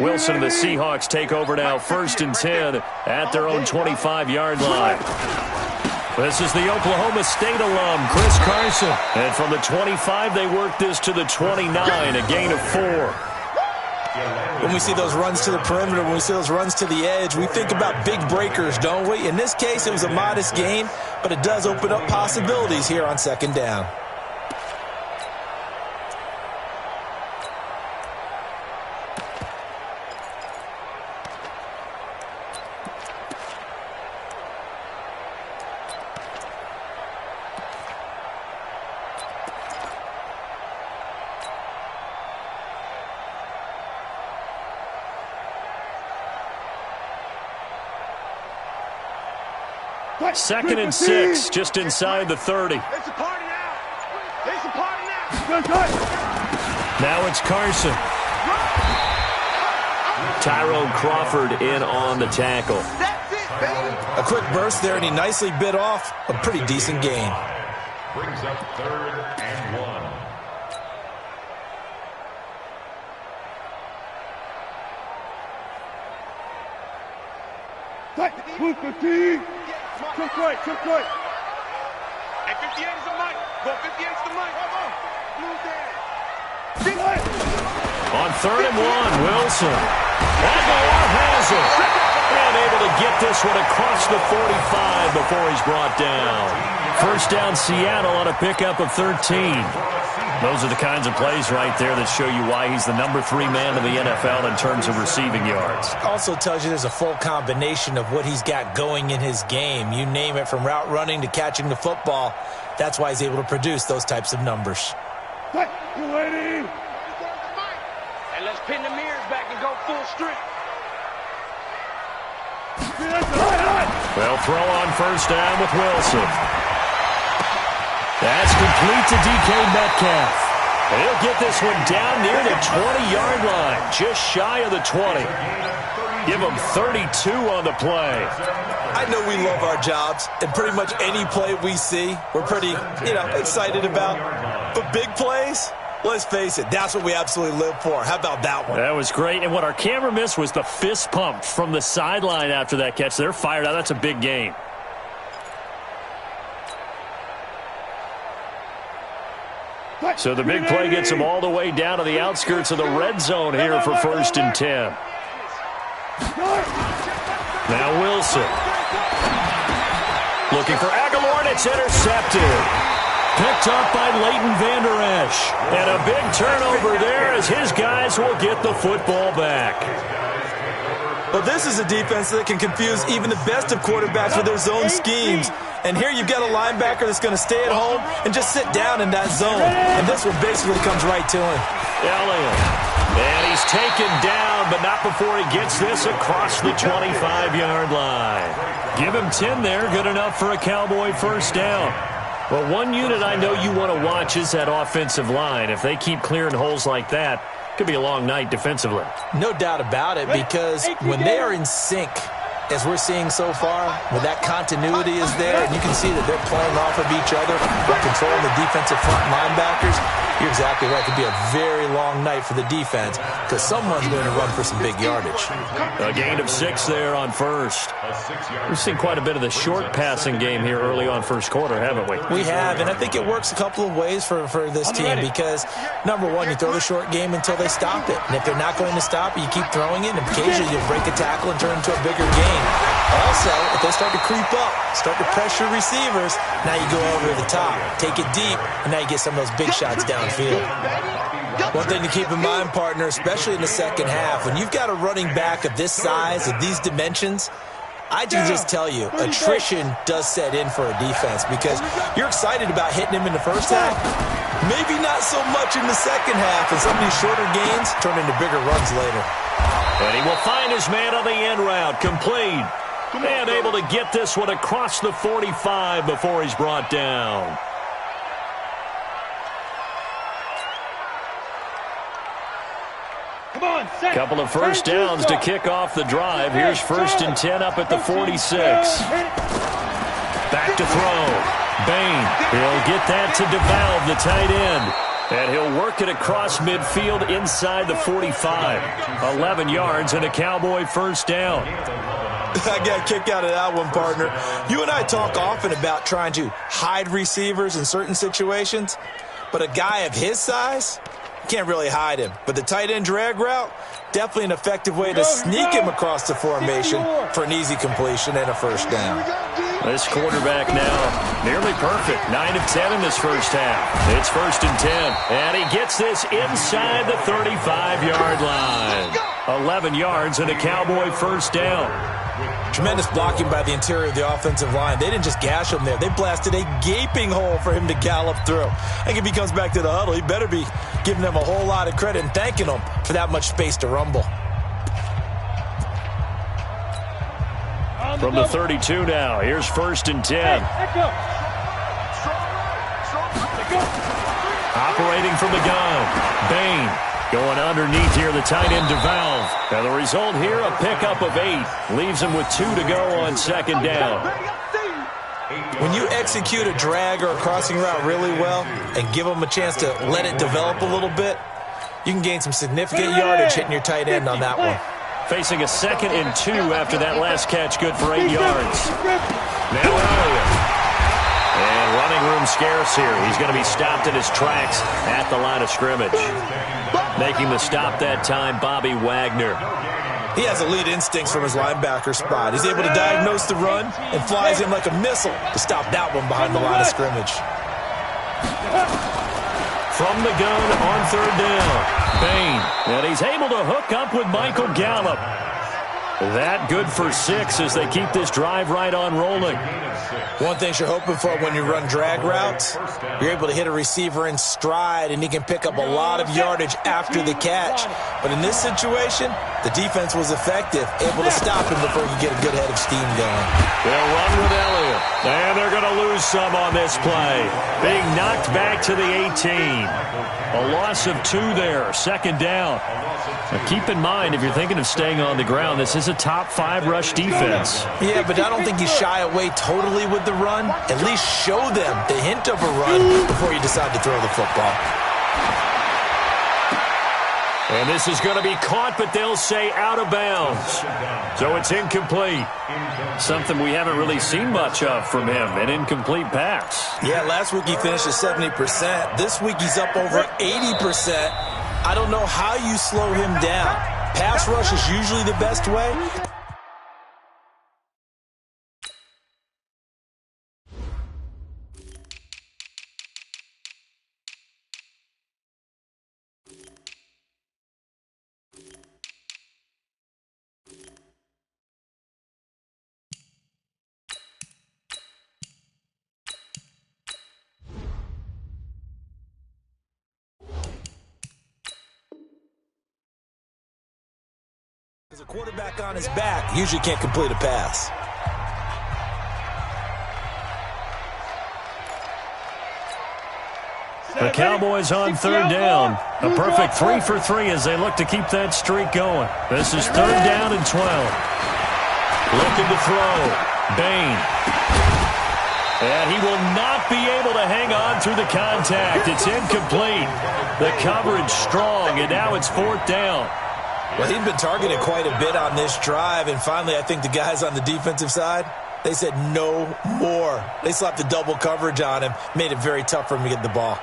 Wilson and the Seahawks take over now, 1st and 10 at their own 25-yard line. This is the Oklahoma State alum, Chris Carson. And from the 25, they work this to the 29, a gain of 4. When we see those runs to the perimeter, when we see those runs to the edge, we think about big breakers, don't we? In this case, it was a modest gain, but it does open up possibilities here on 2nd down. Second and 6, just inside the 30. It's a party now. It's a party now. Now it's Carson. Tyrone Crawford in on the tackle. That's it, baby. A quick burst there, and he nicely bit off a pretty decent gain. Brings up 3rd and 1. Move 15. Took right. And 58 is the mic. Go 58 is the mic. Blue down. On 3rd and 1, Wilson. Aguilar has it. And able to get this one across the 45 before he's brought down. 1st down, Seattle on a pickup of 13. Those are the kinds of plays right there that show you why he's the number 3 man in the NFL in terms of receiving yards. Also tells you there's a full combination of what he's got going in his game. You name it, from route running to catching the football. That's why he's able to produce those types of numbers. And let's pin the mirrors back and go full strength. They'll throw on 1st down with Wilson. That's complete to DK Metcalf. And he'll get this one down near the 20-yard line, just shy of the 20. Give him 32 on the play. I know we love our jobs, and pretty much any play we see, we're pretty, excited about. But big plays, let's face it, that's what we absolutely live for. How about that one? That was great. And what our camera missed was the fist pump from the sideline after that catch. They're fired out. That's a big game. So the big play gets him all the way down to the outskirts of the red zone here for 1st and 10. Now Wilson. Looking for Aguilar, and it's intercepted. Picked up by Leighton Vander Esch. And a big turnover there as his guys will get the football back. Well, this is a defense that can confuse even the best of quarterbacks with their zone schemes. And here you've got a linebacker that's going to stay at home and just sit down in that zone. And this one basically comes right to him. Elliott. And he's taken down, but not before he gets this across the 25-yard line. Give him 10 there. Good enough for a Cowboy 1st down. Well, one unit I know you want to watch is that offensive line. If they keep clearing holes like that, it could be a long night defensively. No doubt about it, because when they are in sync, as we're seeing so far, when that continuity is there, and you can see that they're playing off of each other, but controlling the defensive front linebackers, you're exactly right. It could be a very long night for the defense, because someone's going to run for some big yardage. A gain of 6 there on 1st. We've seen quite a bit of the short passing game here early on 1st quarter, haven't we? We have, and I think it works a couple of ways for this team, because, number one, you throw the short game until they stop it. And if they're not going to stop it, you keep throwing it, and occasionally you'll break a tackle and turn it into a bigger gain. Also, if they start to creep up, start to pressure receivers, now you go over the top, take it deep, and now you get some of those big shots downfield. One thing to keep in mind, partner, especially in the second half, when you've got a running back of this size, of these dimensions, I can just tell you, attrition does set in for a defense, because you're excited about hitting him in the first half, maybe not so much in the second half, and some of these shorter gains turn into bigger runs later. And he will find his man on the end route, complete, and able to get this one across the 45 before he's brought down. Couple of 1st downs to kick off the drive. Here's 1st and 10 up at the 46. Back to throw. Bain, he'll get that to DeValve, the tight end. And he'll work it across midfield inside the 45. 11 yards and a Cowboy first down. I got a kick out of that one, partner. You and I talk often about trying to hide receivers in certain situations, but a guy of his size, you can't really hide him. But the tight end drag route, definitely an effective way to sneak him across the formation for an easy completion and a first down. This quarterback now nearly perfect. 9 of 10 in this first half. It's 1st and 10. And he gets this inside the 35-yard line. 11 yards and a Cowboy first down. Tremendous blocking by the interior of the offensive line. They didn't just gash him there. They blasted a gaping hole for him to gallop through. I think if he comes back to the huddle, he better be giving them a whole lot of credit and thanking them for that much space to rumble. From the 32 now, here's 1st and 10. Operating from the gun, Bain. Going underneath here, the tight end DeValve. And the result here, a pickup of 8. Leaves him with 2 to go on 2nd down. When you execute a drag or a crossing route really well and give them a chance to let it develop a little bit, you can gain some significant yardage hitting your tight end on that one. Facing a 2nd and 2 after that last catch, good for 8 yards. Now Elliott. And running room scarce here. He's going to be stopped in his tracks at the line of scrimmage. Making the stop that time, Bobby Wagner. He has elite instincts from his linebacker spot. He's able to diagnose the run and flies him like a missile to stop that one behind the line of scrimmage. From the gun on 3rd down, Bain. And he's able to hook up with Michael Gallup. That good for 6 as they keep this drive right on rolling. One thing you're hoping for when you run drag routes, you're able to hit a receiver in stride and he can pick up a lot of yardage after the catch. But in this situation, the defense was effective, able to stop him before he could get a good head of steam going. They'll run with Elliott. And they're going to lose some on this play. Being knocked back to the 18. A loss of 2 there, 2nd down. Now keep in mind, if you're thinking of staying on the ground, this is a top 5 rush defense. Yeah, but I don't think you shy away totally with the run. At least show them the hint of a run before you decide to throw the football. And this is going to be caught, but they'll say out of bounds. So it's incomplete. Something we haven't really seen much of from him, an incomplete pass. Yeah, last week he finished at 70%. This week he's up over 80%. I don't know how you slow him down. Pass rush is usually the best way. As a quarterback on his back, usually can't complete a pass. The Cowboys on 3rd down. A perfect 3 for 3 as they look to keep that streak going. This is 3rd down and 12. Looking to throw. Bain. And he will not be able to hang on through the contact. It's incomplete. The coverage strong, and now it's 4th down. Well, he'd been targeted quite a bit on this drive, and finally I think the guys on the defensive side, they said no more. They slapped the double coverage on him, made it very tough for him to get the ball.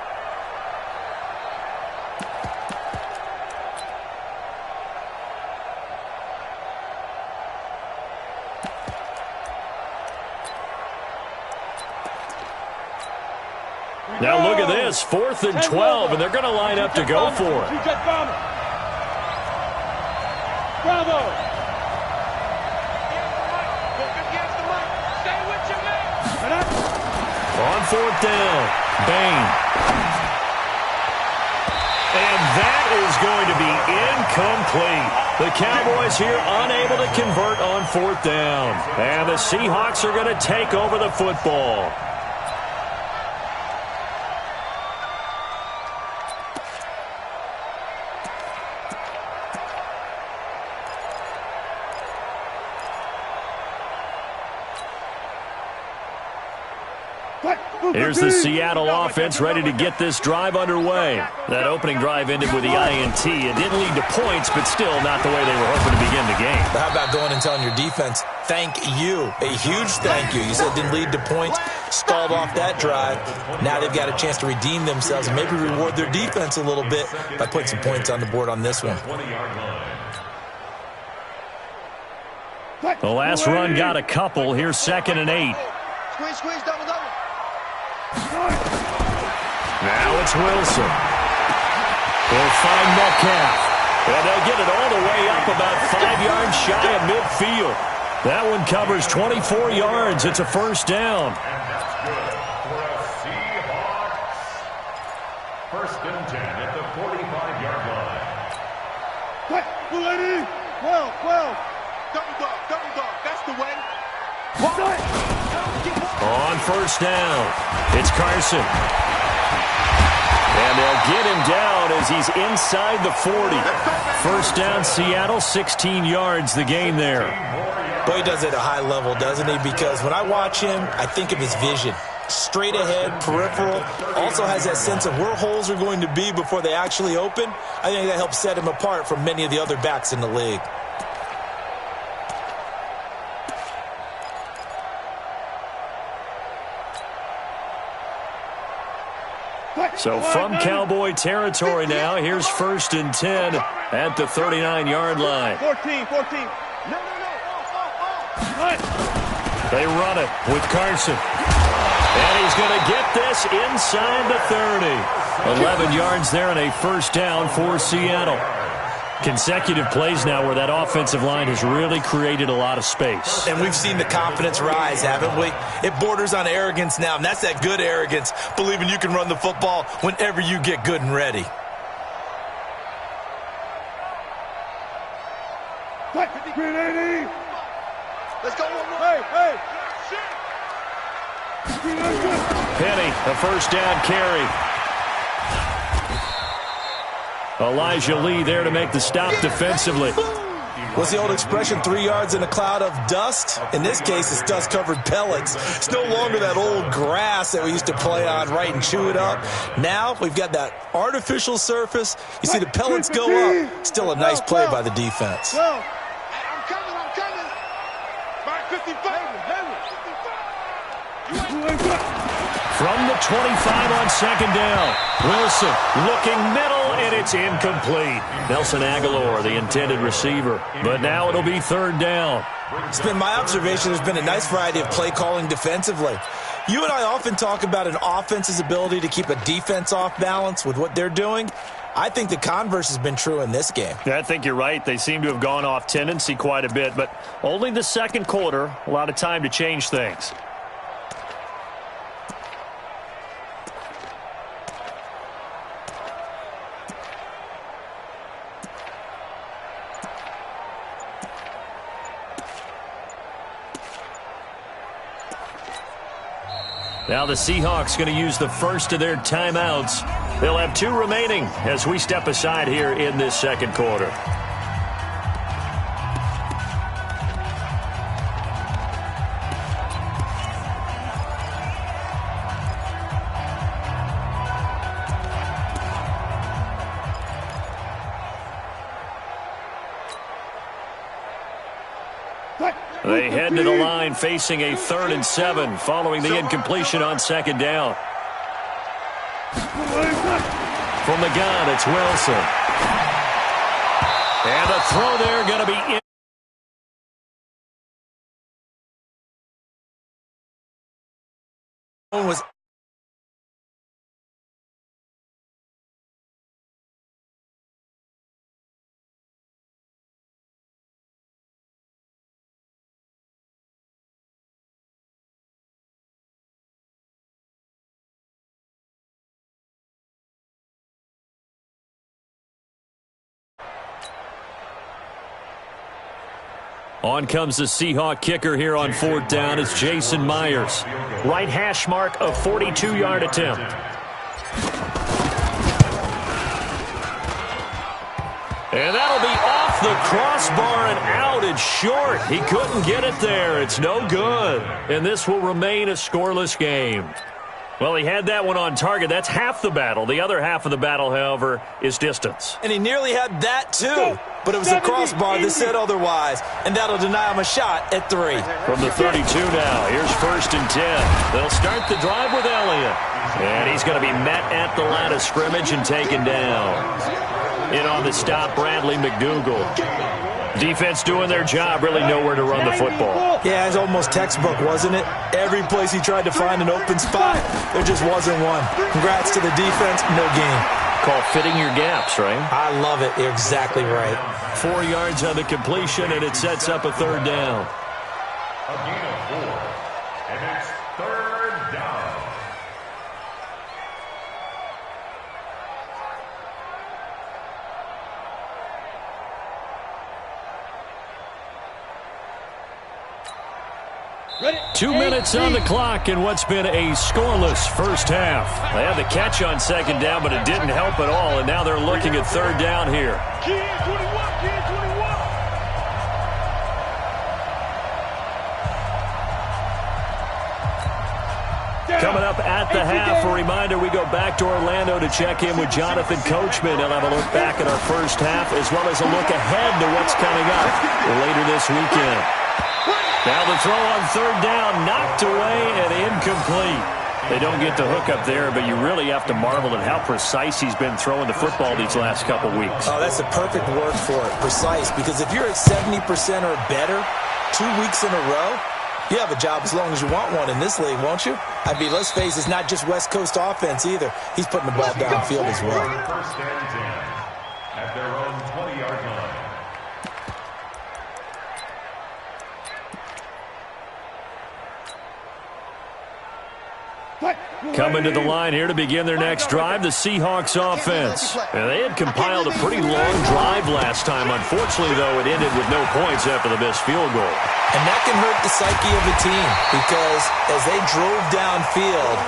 Now look at this, 4th and 12, and they're going to line up to go for it. Bravo! On 4th down, Bain. And that is going to be incomplete. The Cowboys here unable to convert on 4th down. And the Seahawks are going to take over the football. Here's the Seattle offense ready to get this drive underway. That opening drive ended with the INT. It didn't lead to points, but still not the way they were hoping to begin the game. But how about going and telling your defense, thank you, a huge thank you. You said it didn't lead to points, stalled off that drive. Now they've got a chance to redeem themselves and maybe reward their defense a little bit by putting some points on the board on this one. The last run got a couple. Here's 2nd and 8. Squeeze, double. Now it's Wilson. They'll find Metcalf. And they'll get it all the way up about 5 yards shy of midfield. That one covers 24 yards. It's a first down. And that's good for a Seahawks. 1st and 10 at the 45-yard line. Willcready. 12. Double dog. That's the way. On first down, it's Carson. And they'll get him down as he's inside the 40. First down, Seattle, 16 yards the gain there. Boy, he does it at a high level, doesn't he? Because when I watch him, I think of his vision. Straight ahead, peripheral, also has that sense of where holes are going to be before they actually open. I think that helps set him apart from many of the other backs in the league. So from Cowboy territory now, here's 1st and 10 at the 39-yard line. 14. No. They run it with Carson. And he's going to get this inside the 30. 11 yards there and a first down for Seattle. Consecutive plays now where that offensive line has really created a lot of space. And we've seen the confidence rise, haven't we? It borders on arrogance now, and that's that good arrogance, believing you can run the football whenever you get good and ready. Let's go one more. Hey. Penny, a first down carry. Elijah Lee there to make the stop defensively. What's the old expression, 3 yards in a cloud of dust? In this case, it's dust-covered pellets. It's no longer that old grass that we used to play on, right, and chew it up. Now we've got that artificial surface. You see the pellets go up. Still a nice play by the defense. I'm coming. Mark 55. From the 25 on 2nd down. Wilson looking middle, and it's incomplete. Nelson Aguilar, the intended receiver. But now it'll be 3rd down. It's been my observation there's been a nice variety of play calling defensively. You and I often talk about an offense's ability to keep a defense off balance with what they're doing. I think the converse has been true in this game. Yeah, I think you're right. They seem to have gone off tendency quite a bit, but only the 2nd quarter. A lot of time to change things. Now the Seahawks going to use the first of their timeouts. They'll have 2 remaining as we step aside here in this 2nd quarter. They head to the line facing a 3rd and 7 following the incompletion on 2nd down. From the gun, it's Wilson. And the throw there going to be in. Was On comes the Seahawk kicker here on 4th down. It's Jason Myers. Right hash mark, a 42-yard attempt. And that'll be off the crossbar and out. It's short. He couldn't get it there. It's no good. And this will remain a scoreless game. Well, he had that one on target. That's half the battle. The other half of the battle, however, is distance. And he nearly had that, too. But it was the crossbar that said otherwise. And that'll deny him a shot at 3. From the 32 now, here's 1st and 10. They'll start the drive with Elliott. And he's going to be met at the line of scrimmage and taken down. In on the stop, Bradley McDougal. Defense doing their job, really nowhere to run the football. Yeah, it's almost textbook, wasn't it? Every place he tried to find an open spot, there just wasn't one. Congrats to the defense, no gain. Call fitting your gaps, right? I love it. You're exactly right. 4 yards on the completion, and it sets up a 3rd down. A gain of 4, and it's 3rd down. Ready? 2 minutes on the clock in what's been a scoreless first half. They had the catch on 2nd down, but it didn't help at all, and now they're looking at 3rd down here. Key 21, key 21. Coming up at the half, a reminder, we go back to Orlando to check in with Jonathan Coachman. He'll have a look back at our first half as well as a look ahead to what's coming up later this weekend. Now the throw on 3rd down, knocked away and incomplete. They don't get the hook up there, but you really have to marvel at how precise he's been throwing the football these last couple weeks. Oh, that's the perfect word for it, precise, because if you're at 70% or better 2 weeks in a row, you have a job as long as you want one in this league, won't you? I mean, let's face it, it's not just West Coast offense either. He's putting the ball downfield as well. 1st and 10 at their own 20-yard line. Coming to the line here to begin their next drive, the Seahawks offense. And they had compiled a pretty long drive last time. Unfortunately, though, it ended with no points after the missed field goal. And that can hurt the psyche of a team because as they drove downfield,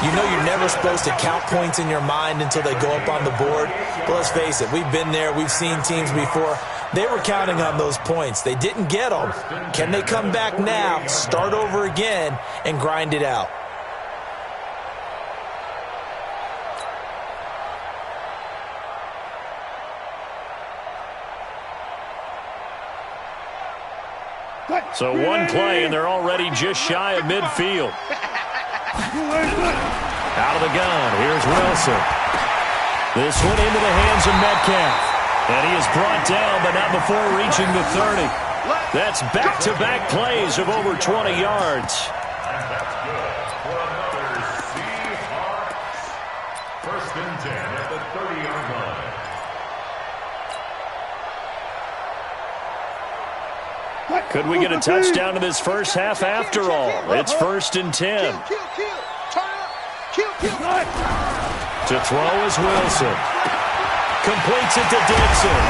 you know you're never supposed to count points in your mind until they go up on the board. But let's face it, we've been there. We've seen teams before. They were counting on those points. They didn't get them. Can they come back now, start over again, and grind it out? So one play, and they're already just shy of midfield. Out of the gun, here's Wilson. This one into the hands of Metcalf. And he is brought down, but not before reaching the 30. That's back-to-back plays of over 20 yards. And that's good for another Seahawks. 1st and 10 at the 30-yard line. Could we get a touchdown in this first half after all? It's 1st and 10. To throw is Wilson. Completes it to Dixon.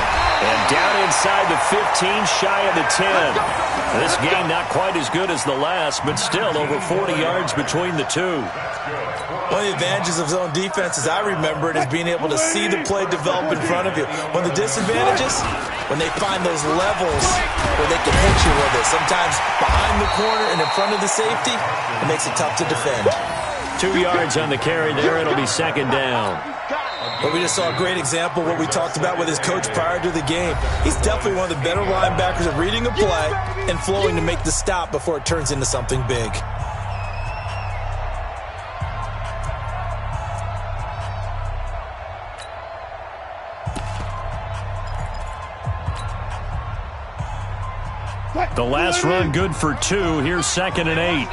And down inside the 15, shy of the 10. This game not quite as good as the last, but still over 40 yards between the two. One of the advantages of zone defense, as I remember it, is being able to see the play develop in front of you. One of the disadvantages, when they find those levels where they can hit you with it, sometimes behind the corner and in front of the safety, it makes it tough to defend. 2 yards on the carry there. It'll be 2nd down. But we just saw a great example of what we talked about with his coach prior to the game. He's definitely one of the better linebackers at reading a play and flowing to make the stop before it turns into something big. The last run good for 2. Here's 2nd and 8.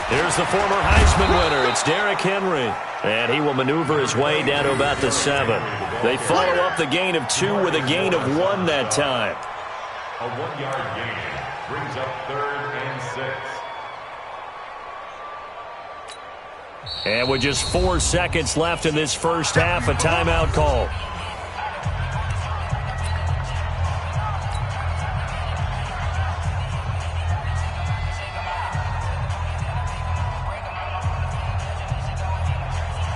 Here's the former Heisman winner. It's Derrick Henry. And he will maneuver his way down to about the 7. They follow up the gain of 2 with a gain of 1 that time. A 1-yard gain brings up 3rd and 6. And with just 4 seconds left in this first half, a timeout call.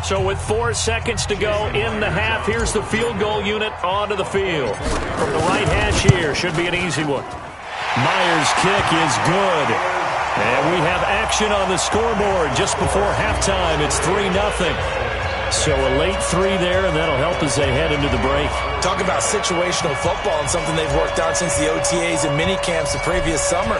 So with 4 seconds to go in the half, here's the field goal unit onto the field. From the right hash here, should be an easy one. Myers' kick is good. And we have action on the scoreboard just before halftime. It's 3-0. So a late 3 there, and that'll help as they head into the break. Talk about situational football and something they've worked on since the OTAs and mini camps the previous summer.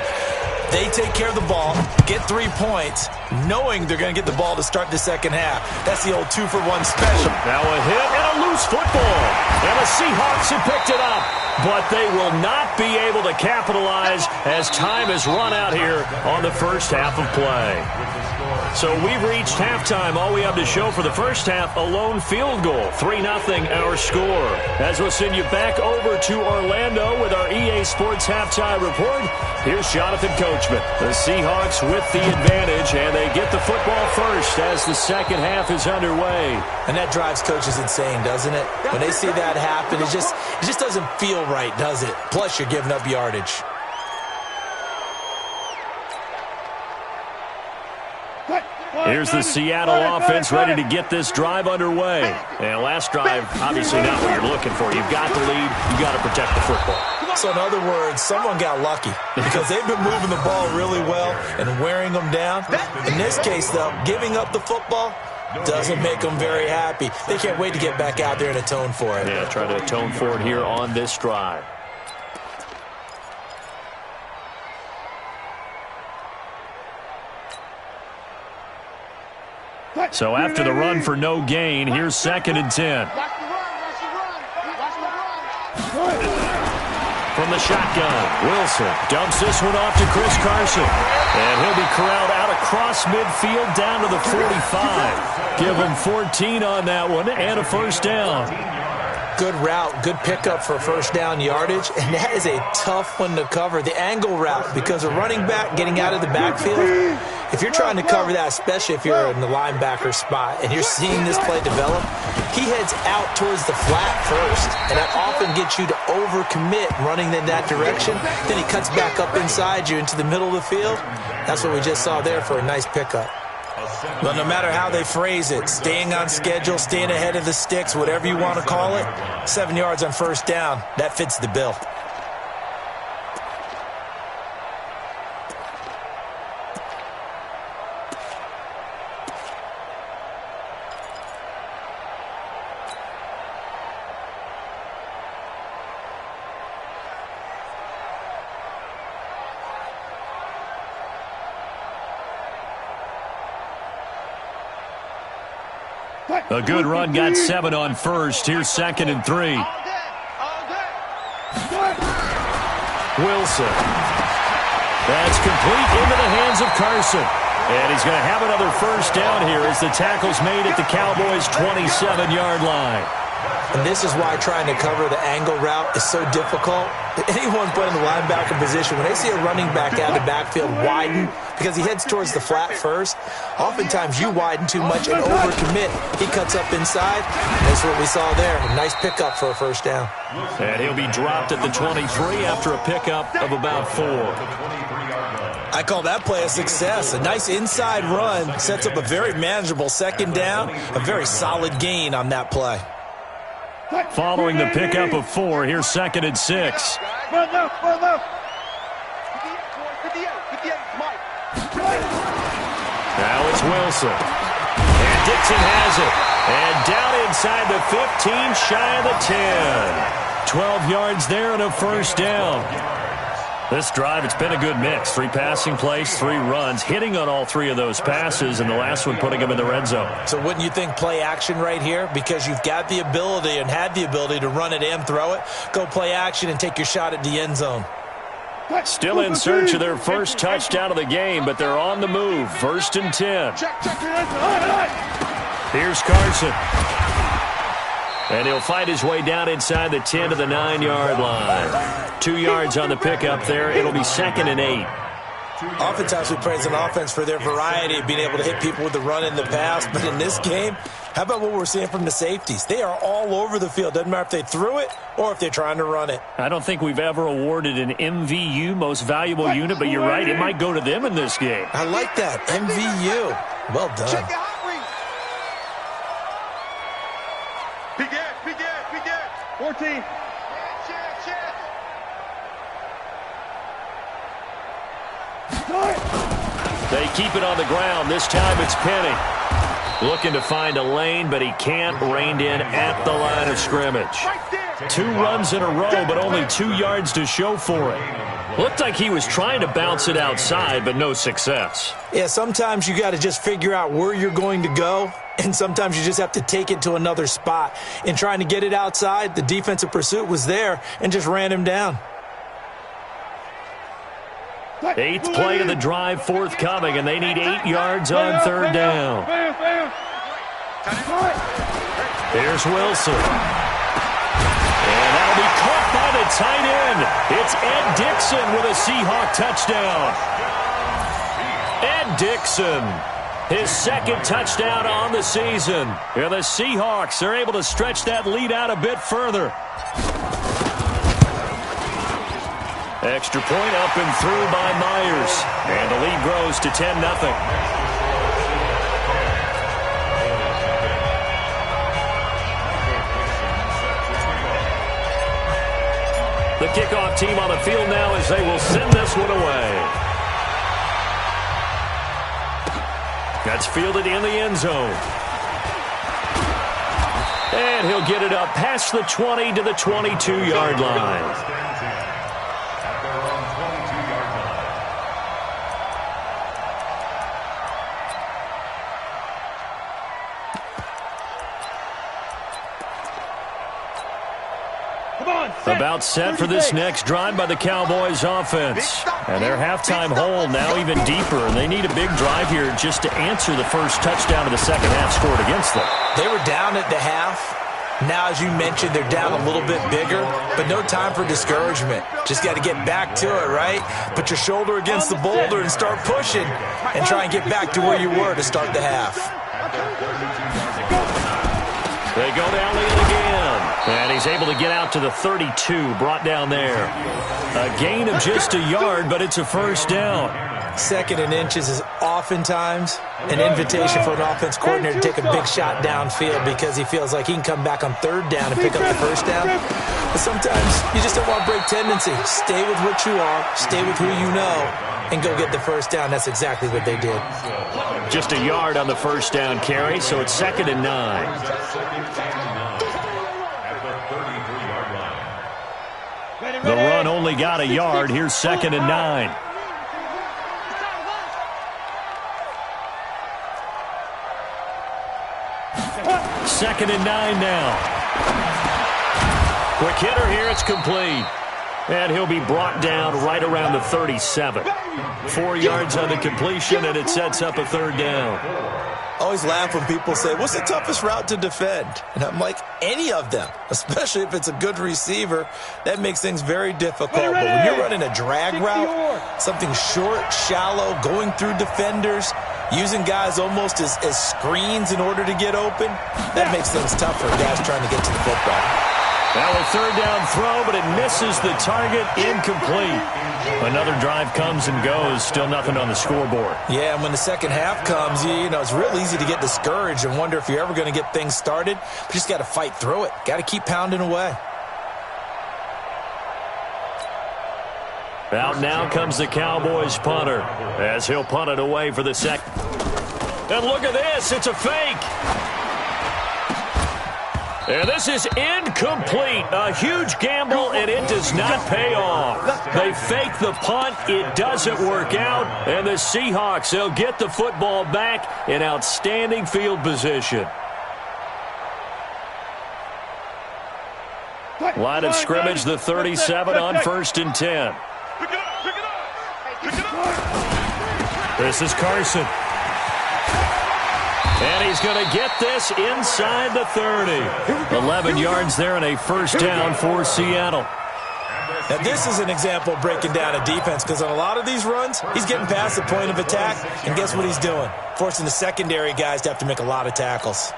They take care of the ball, get 3 points, knowing they're going to get the ball to start the second half. That's the old 2-for-1 special. Now a hit and a loose football. And the Seahawks have picked it up. But they will not be able to capitalize as time has run out here on the first half of play. So we've reached halftime. All we have to show for the first half, a lone field goal. 3-0 our score. As we'll send you back over to Orlando with our EA Sports halftime report, here's Jonathan Coachman. The Seahawks with the advantage, and they get the football first as the second half is underway. And that drives coaches insane, doesn't it? When they see that happen, it just doesn't feel right, does it? Plus, you're giving up yardage. Here's the Seattle offense ready to get this drive underway. And last drive, obviously not what you're looking for. You've got the lead. You've got to protect the football. So in other words, someone got lucky because they've been moving the ball really well and wearing them down. In this case, though, giving up the football doesn't make them very happy. They can't wait to get back out there and atone for it. Yeah, try to atone for it here on this drive. So after the run for no gain, here's 2nd and 10. From the shotgun, Wilson dumps this one off to Chris Carson. And he'll be corralled out across midfield down to the 45. Give him 14 on that one and a first down. Good route, good pickup for first down yardage, and that is a tough one to cover. The angle route, because a running back getting out of the backfield, if you're trying to cover that, especially if you're in the linebacker spot and you're seeing this play develop, he heads out towards the flat first, and that often gets you to overcommit running in that direction. Then he cuts back up inside you into the middle of the field. That's what we just saw there for a nice pickup. But no matter how they phrase it, staying on schedule, staying ahead of the sticks, whatever you want to call it, 7 yards on first down, that fits the bill. A good run got 7 on first. Here's 2nd and 3. Wilson. That's complete into the hands of Carson. And he's going to have another first down here as the tackle's made at the Cowboys' 27-yard line. And this is why trying to cover the angle route is so difficult. Anyone put in the linebacker position, when they see a running back out of the backfield widen, because he heads towards the flat first, oftentimes you widen too much and overcommit. He cuts up inside, and that's what we saw there. A nice pickup for a first down. And he'll be dropped at the 23 after a pickup of about 4. I call that play a success. A nice inside run sets up a very manageable second down, a very solid gain on that play. Following the pickup of 4, here's 2nd and 6. Now it's Wilson. And Dixon has it. And down inside the 15, shy of the 10. 12 yards there and a first down. This drive, it's been a good mix. 3 passing plays, 3 runs, hitting on all 3 of those passes, and the last one putting them in the red zone. So wouldn't you think play action right here? Because you've got the ability and had the ability to run it and throw it. Go play action and take your shot at the end zone. Still in search of their first touchdown of the game, but they're on the move. 1st and 10. Here's Carson. And he'll fight his way down inside the 10 to the 9-yard line. 2 yards on the pickup there. It'll be 2nd and 8. Oftentimes we praise an offense for their variety of being able to hit people with the run in the pass. But in this game, how about what we're seeing from the safeties? They are all over the field. Doesn't matter if they threw it or if they're trying to run it. I don't think we've ever awarded an MVU, most valuable unit, but you're right. It might go to them in this game. I like that. MVU. Well done. Begin. 14. They keep it on the ground. This time it's Penny. Looking to find a lane, but he can't. Reined in at the line of scrimmage. 2 runs in a row, but only 2 yards to show for it. Looked like he was trying to bounce it outside, but no success. Yeah, sometimes you got to just figure out where you're going to go, and sometimes you just have to take it to another spot. In trying to get it outside, the defensive pursuit was there and just ran him down. 8th play of the drive forthcoming, and they need 8 yards on 3rd down. Here's Wilson. And that'll be caught by the tight end. It's Ed Dixon with a Seahawk touchdown. Ed Dixon, his 2nd touchdown on the season. And the Seahawks are able to stretch that lead out a bit further. Extra point up and through by Myers. And the lead grows to 10-0. The kickoff team on the field now as they will send this one away. That's fielded in the end zone. And he'll get it up past the 20 to the 22-yard line. About set for this next drive by the Cowboys offense. And their halftime hole now even deeper, and they need a big drive here just to answer the first touchdown of the second half scored against them. They were down at the half. Now, as you mentioned, they're down a little bit bigger, but no time for discouragement. Just got to get back to it, right? Put your shoulder against the boulder and start pushing and try and get back to where you were to start the half. They go down again. And he's able to get out to the 32, brought down there. A gain of just a yard, but it's a first down. 2nd and inches is oftentimes an invitation for an offense coordinator to take a big shot downfield because he feels like he can come back on 3rd down and pick up the first down. But sometimes you just don't want to break tendency. Stay with what you are, stay with who you know, and go get the first down. That's exactly what they did. Just a yard on the first down carry, so it's 2nd and 9. The run only got a yard. Here's 2nd and 9. Second and 9 now. Quick hitter here. It's complete. And he'll be brought down right around the 37. 4 yards on the completion, and it sets up a 3rd down. I always laugh when people say, what's the toughest route to defend? And I'm like, any of them, especially if it's a good receiver. That makes things very difficult. But when you're running a drag route, something short, shallow, going through defenders, using guys almost as screens in order to get open, that makes things tough for guys trying to get to the football. Now a 3rd down throw, but it misses the target. Incomplete. Another drive comes and goes. Still nothing on the scoreboard. Yeah, and when the second half comes, you know, it's real easy to get discouraged and wonder if you're ever going to get things started. But you just got to fight through it. Got to keep pounding away. Out now comes the Cowboys punter as he'll punt it away for the second. And look at this. It's a fake. And this is incomplete. A huge gamble, and it does not pay off. They fake the punt. It doesn't work out. And the Seahawks, they'll get the football back in outstanding field position. Line of scrimmage, the 37 on 1st and 10. This is Carson. And he's going to get this inside the 30. 11 yards there and a first down for Seattle. Now, this is an example of breaking down a defense because on a lot of these runs, he's getting past the point of attack, and guess what he's doing? Forcing the secondary guys to have to make a lot of tackles.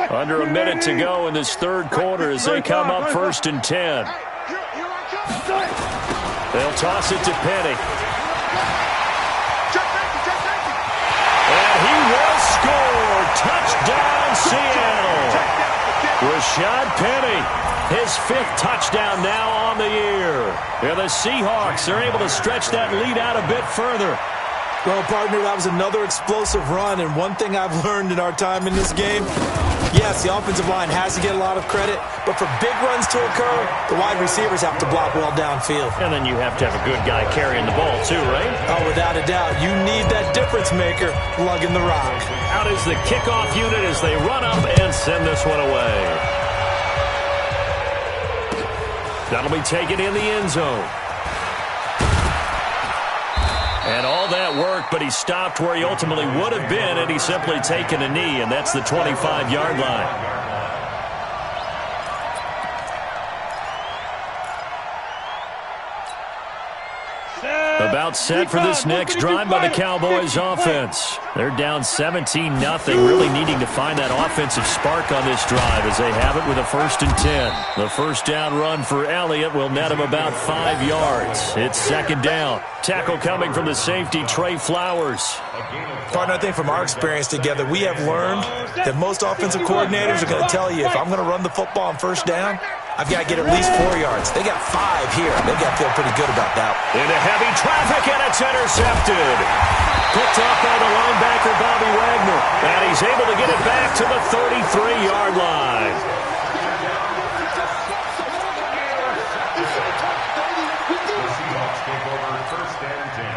Under a minute to go in this 3rd quarter as they come up 1st and 10. They'll toss it to Penny. And he will score. Touchdown, Seattle. Rashad Penny His 5th touchdown now on the year. Yeah, the Seahawks are able to stretch that lead out a bit further. Well, partner, that was another explosive run, and one thing I've learned in our time in this game, yes, the offensive line has to get a lot of credit, but for big runs to occur, the wide receivers have to block well downfield. And then you have to have a good guy carrying the ball too, right? Oh, without a doubt. You need that difference maker lugging the rock. Out is the kickoff unit as they run up and send this one away. That'll be taken in the end zone. And all that work, but he stopped where he ultimately would have been, and he's simply taken a knee, and that's the 25-yard line. About set for this next drive by the Cowboys offense. They're down 17-0, really needing to find that offensive spark on this drive as they have it with a 1st and 10. The first down run for Elliott will net him about 5 yards. It's 2nd down. Tackle coming from the safety, Trey Flowers. Partner, I think from our experience together, we have learned that most offensive coordinators are going to tell you, if I'm going to run the football on 1st down, I've got to get at least 4 yards. They got 5 here. They've got to feel pretty good about that. Into heavy traffic, and it's intercepted. Picked off by the linebacker, Bobby Wagner. And he's able to get it back to the 33-yard line. The Seahawks take over 1st and 10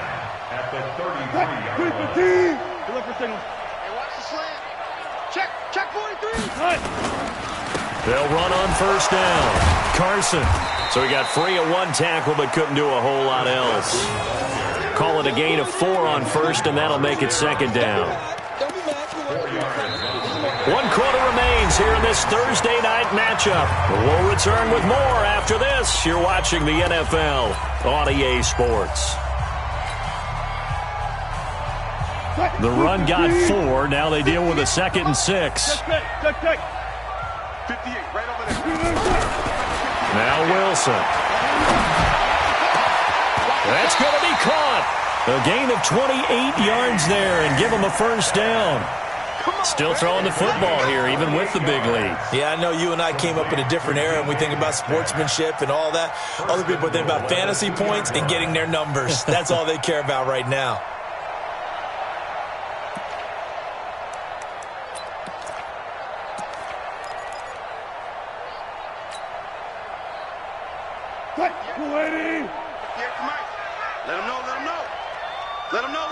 at the 33-yard line. Look for signal. Hey, watch the slant. Check 43. They'll run on 1st down. Carson. So he got free of 1 tackle but couldn't do a whole lot else. Call it a gain of 4 on 1st, and that'll make it 2nd down. 1 quarter remains here in this Thursday night matchup. We'll return with more after this. You're watching the NFL on EA Sports. The run got 4. Now they deal with a 2nd and 6. Check. 58, right over there. Now Wilson. That's going to be caught. A gain of 28 yards there and give him a 1st down. Still throwing the football here, even with the big lead. Yeah, I know you and I came up in a different era, and we think about sportsmanship and all that. Other people think about fantasy points and getting their numbers. That's all they care about right now. Willcready. Let him know.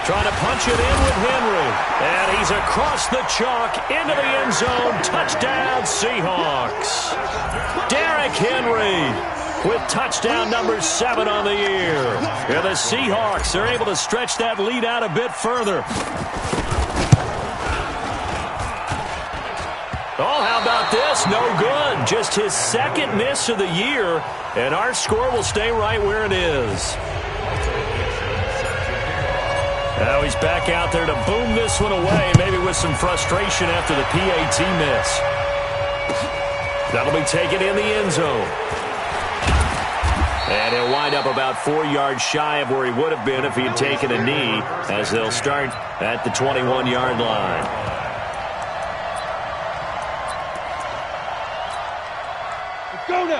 Trying to punch it in with Henry. And he's across the chalk into the end zone. Touchdown, Seahawks. Derrick Henry with touchdown number 7 on the year. Yeah, the Seahawks are able to stretch that lead out a bit further. Oh, how about this? No good. Just his 2nd miss of the year, and our score will stay right where it is. Now he's back out there to boom this one away, maybe with some frustration after the PAT miss. That'll be taken in the end zone. And he'll wind up about 4 yards shy of where he would have been if he had taken a knee, as they'll start at the 21-yard line.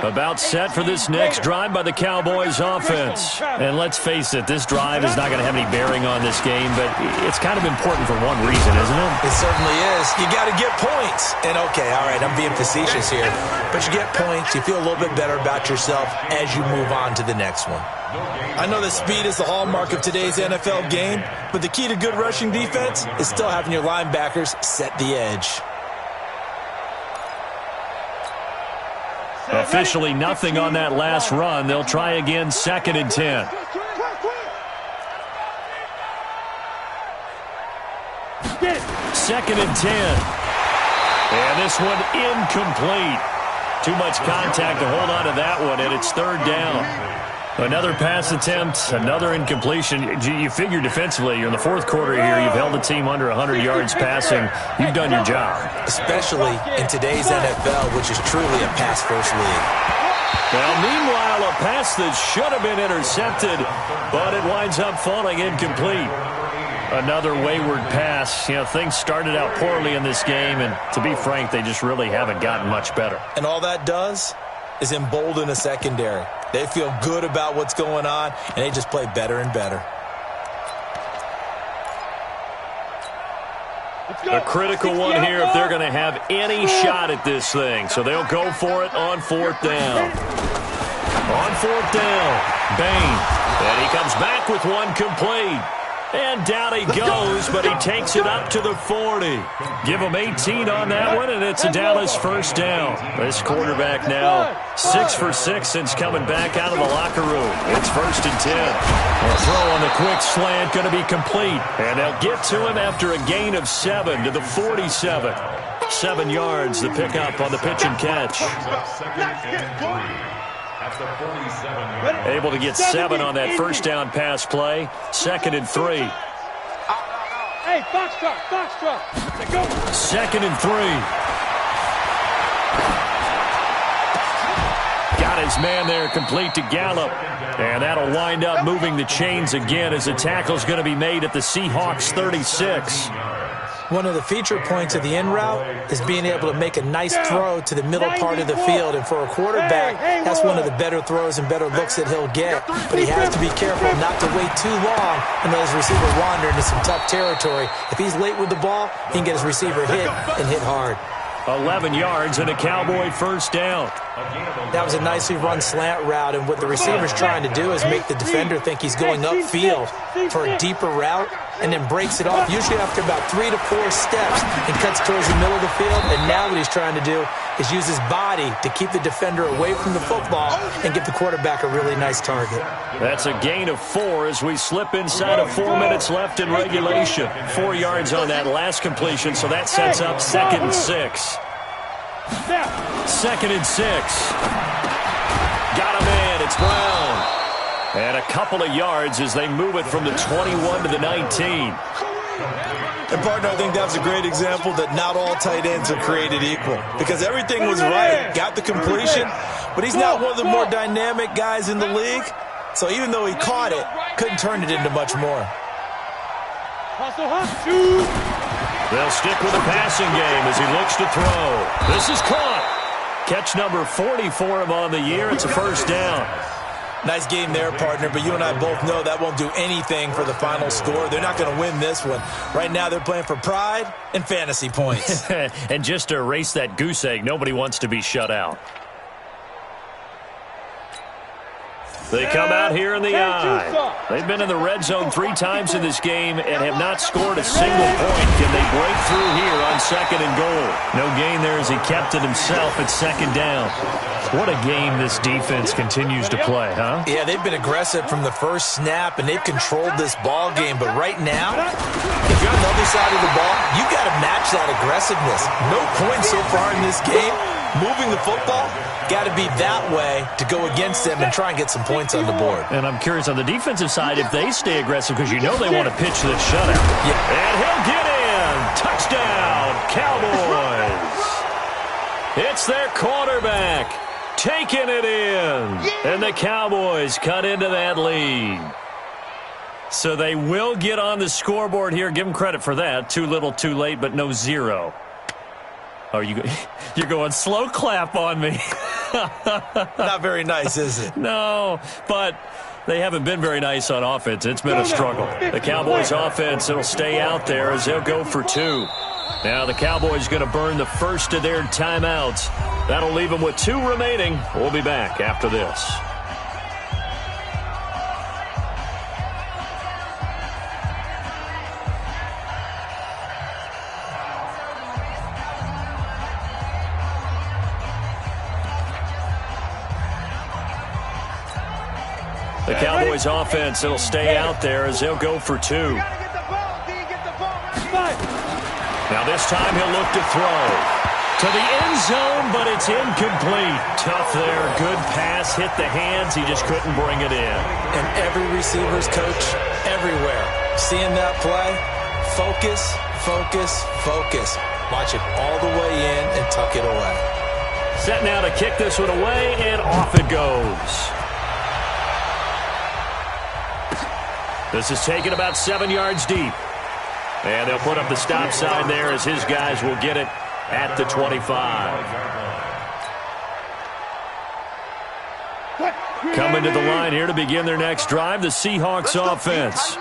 About set for this next drive by the Cowboys offense. And let's face it, this drive is not going to have any bearing on this game, but it's kind of important for one reason, isn't it? It certainly is. You got to get points. And okay, all right, I'm being facetious here. But you get points, you feel a little bit better about yourself as you move on to the next one. I know that speed is the hallmark of today's NFL game, but the key to good rushing defense is still having your linebackers set the edge. Officially nothing on that last run. They'll try again, 2nd and 10. Second and 10. And this one incomplete. Too much contact to hold on to that one, and it's 3rd down. Another pass attempt, another incompletion. You figure defensively, you're in the 4th quarter here, you've held the team under 100 yards passing. You've done your job. Especially in today's NFL, which is truly a pass-first league. Well, meanwhile, a pass that should have been intercepted, but it winds up falling incomplete. Another wayward pass. You know, things started out poorly in this game, and to be frank, they just really haven't gotten much better. And all that does is embolden a secondary. They feel good about what's going on, and they just play better and better. A critical one here if they're going to have any shot at this thing. So they'll go for it on 4th down. On 4th down, Bain. And he comes back with one complete. And down he goes, but he takes it up to the 40. Give him 18 on that one, and it's a Dallas first down. This quarterback now 6 for 6 since coming back out of the locker room. It's 1st and 10. A throw on the quick slant going to be complete. And they'll get to him after a gain of 7 to the 47. 7 yards, the pickup on the pitch and catch. Able to get 7 on that first down pass play. 2nd and 3. Hey, foxtrot. Let's go. 2nd and 3. Got his man there, complete to Gallup. And that'll wind up moving the chains again as the tackle's going to be made at the Seahawks 36. One of the feature points of the in route is being able to make a nice throw to the middle part of the field. And for a quarterback, that's one of the better throws and better looks that he'll get. But he has to be careful not to wait too long and let his receiver wander into some tough territory. If he's late with the ball, he can get his receiver hit and hit hard. 11 yards and a Cowboy first down. That was a nicely run slant route, and what the receiver's trying to do is make the defender think he's going upfield for a deeper route and then breaks it off, usually after about 3 to 4 steps, and cuts towards the middle of the field. And now what he's trying to do is use his body to keep the defender away from the football and give the quarterback a really nice target. That's a gain of 4 as we slip inside of 4 minutes left in regulation. 4 yards on that last completion, so that sets up 2nd and 6. 2nd and 6. Got him in. It's Brown. And a couple of yards as they move it from the 21 to the 19. And, partner, I think that was a great example that not all tight ends are created equal, because everything was right. Got the completion, but he's not one of the more dynamic guys in the league. So even though he caught it, couldn't turn it into much more. They'll stick with the passing game as he looks to throw. This is caught. Catch number 40 for him on the year. It's a first down. Nice game there, partner, but you and I both know that won't do anything for the final score. They're not going to win this one. Right now they're playing for pride and fantasy points. And just to erase that goose egg, nobody wants to be shut out. They come out here in the eye. They've been in the red zone 3 times in this game and have not scored a single point. Can they break through here on 2nd and goal? No gain there as he kept it himself at 2nd down. What a game this defense continues to play, huh? Yeah, they've been aggressive from the first snap, and they've controlled this ball game. But right now, if you're on the other side of the ball, you got to match that aggressiveness. No points so far in this game. Moving the football, got to be that way to go against them and try and get some points on the board. And I'm curious on the defensive side if they stay aggressive, because you know they want to pitch this shutout. Yeah. And he'll get in. Touchdown, Cowboys. It's their quarterback taking it in. And the Cowboys cut into that lead. So they will get on the scoreboard here. Give them credit for that. Too little, too late, but no 0. Oh, you're going slow clap on me. Not very nice, is it? No, but they haven't been very nice on offense. It's been a struggle. The Cowboys offense, it'll stay out there as they'll go for 2. Now the Cowboys going to burn the first of their timeouts. That'll leave them with 2 remaining. We'll be back after this. The Cowboys offense, it'll stay out there as they'll go for 2. Now this time he'll look to throw to the end zone, but it's incomplete. Tough there. Good pass. Hit the hands. He just couldn't bring it in. And every receiver's coach everywhere, seeing that play, focus, focus, focus. Watch it all the way in and tuck it away. Set now to kick this one away, and off it goes. This is taken about 7 yards deep. And they'll put up the stop sign there as his guys will get it at the 25. Coming to the line here to begin their next drive, the Seahawks offense.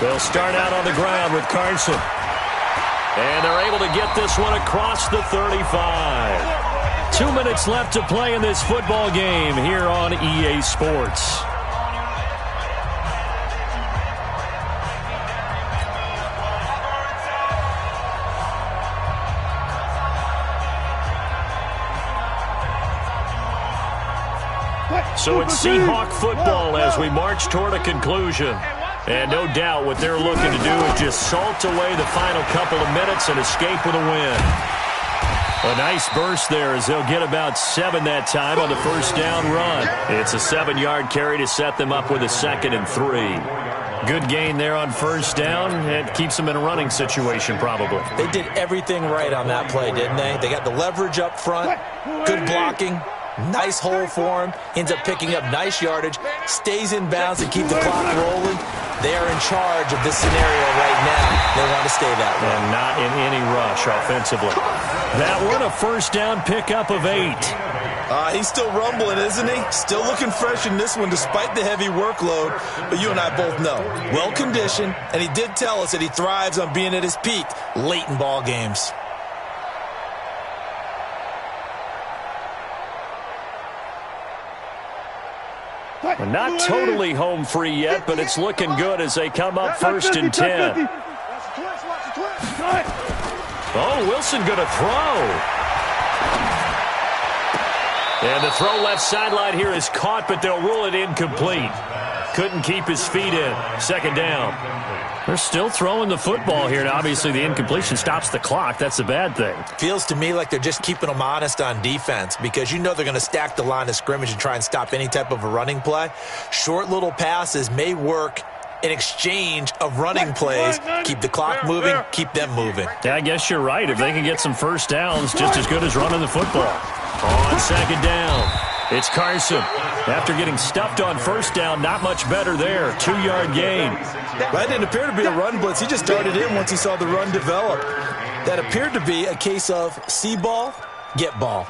They'll start out on the ground with Carson. And they're able to get this one across the 35. 2 minutes left to play in this football game here on EA Sports. So it's Seahawk football as we march toward a conclusion. And no doubt what they're looking to do is just salt away the final couple of minutes and escape with a win. A nice burst there as they'll get about 7 that time on the first down run. It's a 7-yard carry to set them up with a 2nd and 3. Good gain there on first down. It keeps them in a running situation probably. They did everything right on that play, didn't they? They got the leverage up front, good blocking. Nice hole for him. Ends up picking up nice yardage. Stays in bounds and keep the clock rolling. They are in charge of this scenario right now. They want to stay that way. And not in any rush offensively. That one, a first down pickup of 8. He's still rumbling, isn't he? Still looking fresh in this one despite the heavy workload. But you and I both know, well-conditioned, and he did tell us that he thrives on being at his peak late in ball games. And not totally home free yet, but it's looking good as they come up 1st and 10. Oh, Wilson going to throw. And the throw left sideline here is caught, but they'll rule it incomplete. Couldn't keep his feet in. 2nd down. They're still throwing the football here, and obviously the incompletion stops the clock. That's the bad thing. Feels to me like they're just keeping them honest on defense because you know they're going to stack the line of scrimmage and try and stop any type of a running play. Short little passes may work in exchange of running plays. Keep the clock moving, keep them moving. Yeah, I guess you're right. If they can get some first downs, just as good as running the football. On 2nd down, it's Carson. After getting stuffed on first down, not much better there. 2-yard gain. That didn't appear to be a run blitz. He just darted in once he saw the run develop. That appeared to be a case of see ball, get ball.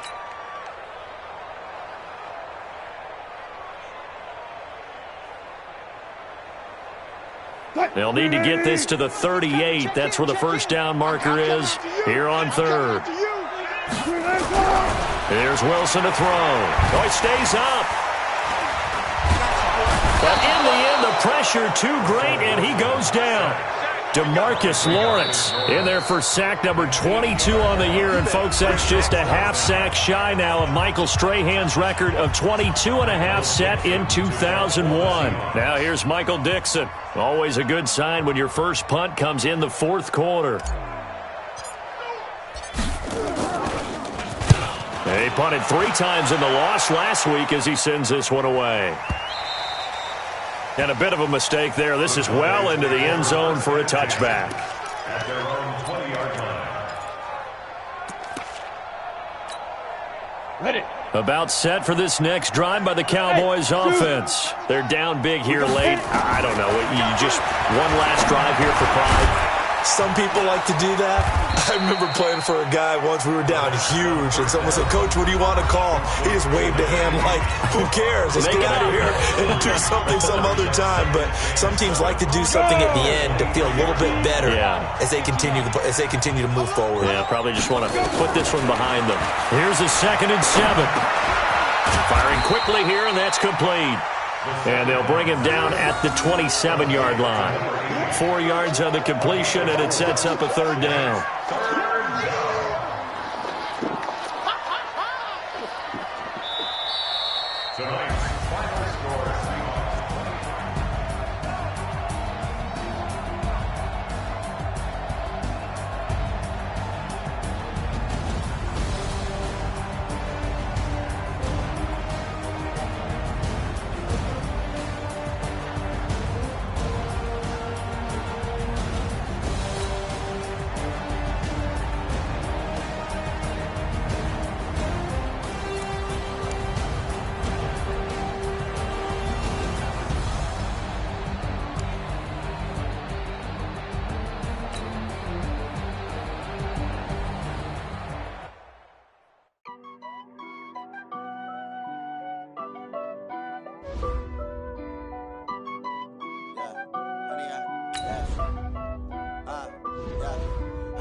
They'll need to get this to the 38. That's where the first down marker is here on 3rd. Here's Wilson to throw. Oh, he stays up. But in the end, the pressure too great, and he goes down. DeMarcus Lawrence in there for sack number 22 on the year. And, folks, that's just a half sack shy now of Michael Strahan's record of 22.5 set in 2001. Now here's Michael Dixon. Always a good sign when your first punt comes in the 4th quarter. He punted 3 times in the loss last week as he sends this one away. And a bit of a mistake there. This is well into the end zone for a touchback. At their own 20-yard line. Ready. About set for this next drive by the Cowboys offense. They're down big here late. I don't know. You just one last drive here for pride. Some people like to do that. I remember playing for a guy once. We were down huge, and someone said, "Coach, what do you want to call?" He just waved a hand like, "Who cares? Let's get out of here and do something some other time." But some teams like to do something at the end to feel a little bit better as they continue to move forward. Yeah, probably just want to put this one behind them. Here's a 2nd and 7. Firing quickly here, and that's complete. And they'll bring him down at the 27-yard line. 4 yards on the completion, and it sets up a 3rd down. Tonight's final score,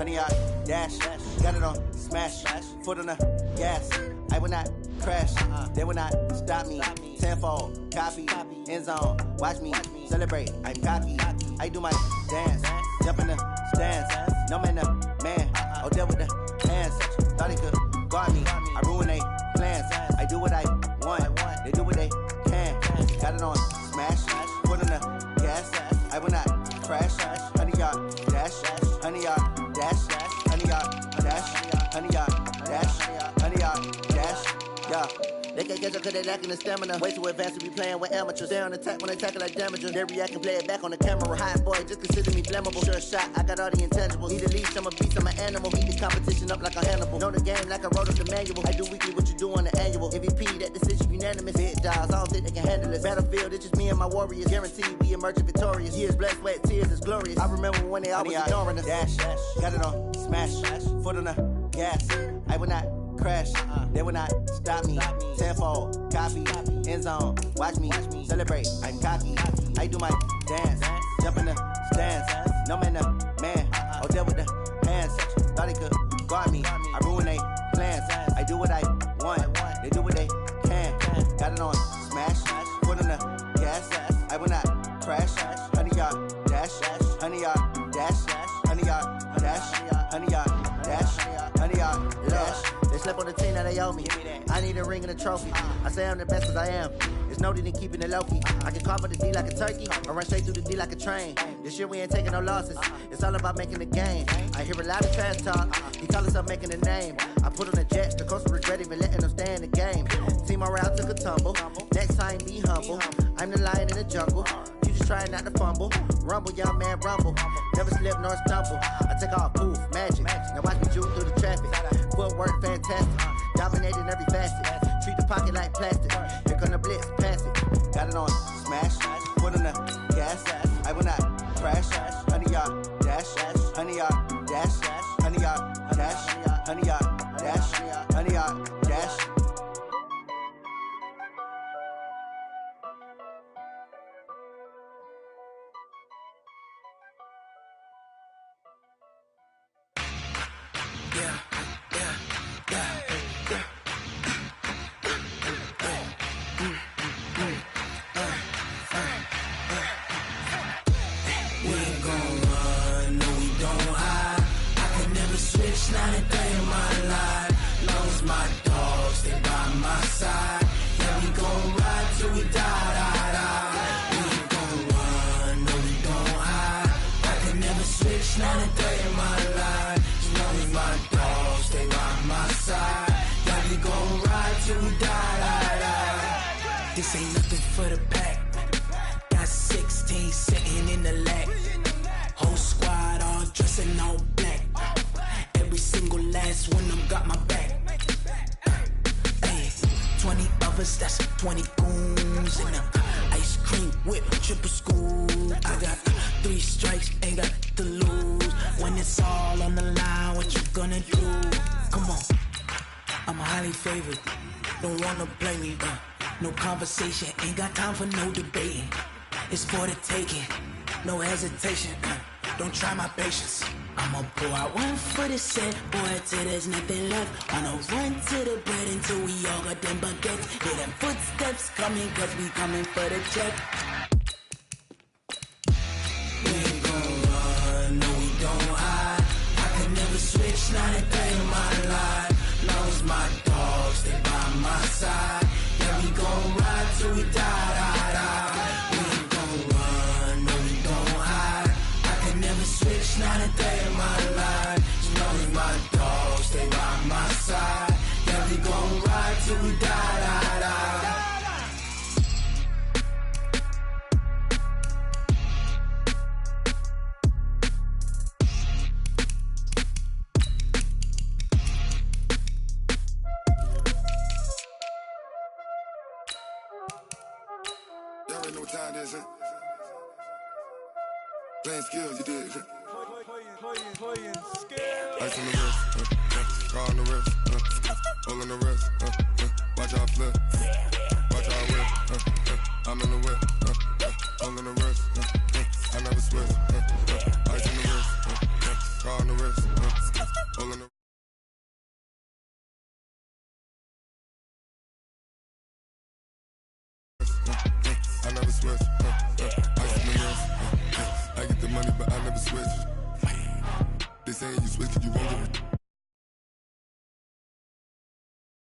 100-yard dash. Got it on smash. Foot on the gas. I will not crash. They will not stop me. Tenfold, copy, end zone. Watch me celebrate. I'm cocky. I do my dance. Jump in the stands. No man, the man. Oh, deal with the hands. Thought he could guard me. I ruin they plans. I do what I want. They do what they can. Got it on smash. Foot on the gas. I will not crash. 100-yard dash. 100-yard dash. 100-yard dash. 100-yard dash. 100-yard dash. Yeah. They can't catch up cause they lacking the stamina. Way too advanced to be playing with amateurs. Stay on attack when they tackle like damagers. They react and play it back on the camera. Hot boy, just consider me flammable. Sure shot, I got all the intangibles. Need a leash, I'm a beast, I'm an animal. Heat the competition up like a Hannibal. Know the game like I wrote up the manual. I do weekly what you do on the annual. MVP, that decision unanimous. Hit dials, I don't think they can handle it. Battlefield, it's just me and my warriors. Guaranteed we emerging victorious. Years, blood, sweat, tears, it's glorious. I remember when they always ignoring us. Dash, got it on smash. Foot on the gas. I will not crash. They will not stop me. Tenfold, copy, end zone. Watch me celebrate. I'm cocky. I do my dance. Jump in the stands. No man, the man. Oh, deal with the hands. Thought he could guard me. I ruin they plans. I do what I want. They do what they can. Got it on smash. Foot on the gas. I will not crash. 100-yard dash. 100-yard dash. 100-yard dash. 100-yard dash. 100-yard dash. They slept on the team that they owe me. I need a ring and a trophy. I say I'm the best as I am. It's no need in keeping it low-key. I can carve up the D like a turkey, or run straight through the D like a train. This year we ain't taking no losses. It's all about making the game. I hear a lot of trash talk. He call himself making a name. I put on the Jets. The coach regret even letting them stay in the game. Team morale took a tumble. Next time be humble. I'm the lion in the jungle. You just trying not to fumble. Rumble, young man, rumble. Never slip nor stumble. I take off, poof, magic. Now watch me juke through the traffic. Footwork fantastic. Dominating every facet. Treat the pocket like plastic. Here come the blitz, pass it. Got it on smash. Foot on the gas. I will not crash. 100-yard dash. 100-yard dash. 100-yard dash. 100-yard dash. 100-yard dash. Not a day in my life. Long as my dogs, they by my side. Yeah, we gon' ride till we die. We ain't gon' run, no, we gon' hide. I can never switch, not a day in my life. As long as my dogs, they by my side. Yeah, we gon' ride till we die. This ain't nothing for the pack. Got 16 sitting in the lap. Whole squad all dressing all black. Every single last one of them got my back. Hey, 20 of us, that's 20 goons. And ice cream whip, triple school. I got 3 strikes, ain't got to lose. When it's all on the line, what you gonna do? Come on, I'm highly favored. Don't wanna play me, no conversation, ain't got time for no debating. It's for the taking, no hesitation. Don't try my patience. I'ma pour out one for the set, boy, till there's nothing left. On a run to the bread until we all got them baguettes. Hear them footsteps coming, cause we coming for the check. We ain't gon' run, no, we don't hide. I could never switch, not a day in my life. Long as my dogs, they by my side. Yeah, we gon' ride till we die. We ain't gon' run, no, we don't hide. I could never switch, not a day in my life. As long as my dogs, they by my side. Yeah, we gon' ride till we die. Y'all already know what time it is, huh? Playing skills, you did. Playing skills. Ice on the wrist, car on the wrist, hole in the wrist, watch out flip, watch out whip, I'm in the whip, hole in the wrist, I never switch, ice on the wrist, car on the wrist, never switch. Ice in the wrist. I get the money, but I never switch. They saying you switch 'cause you won't give it.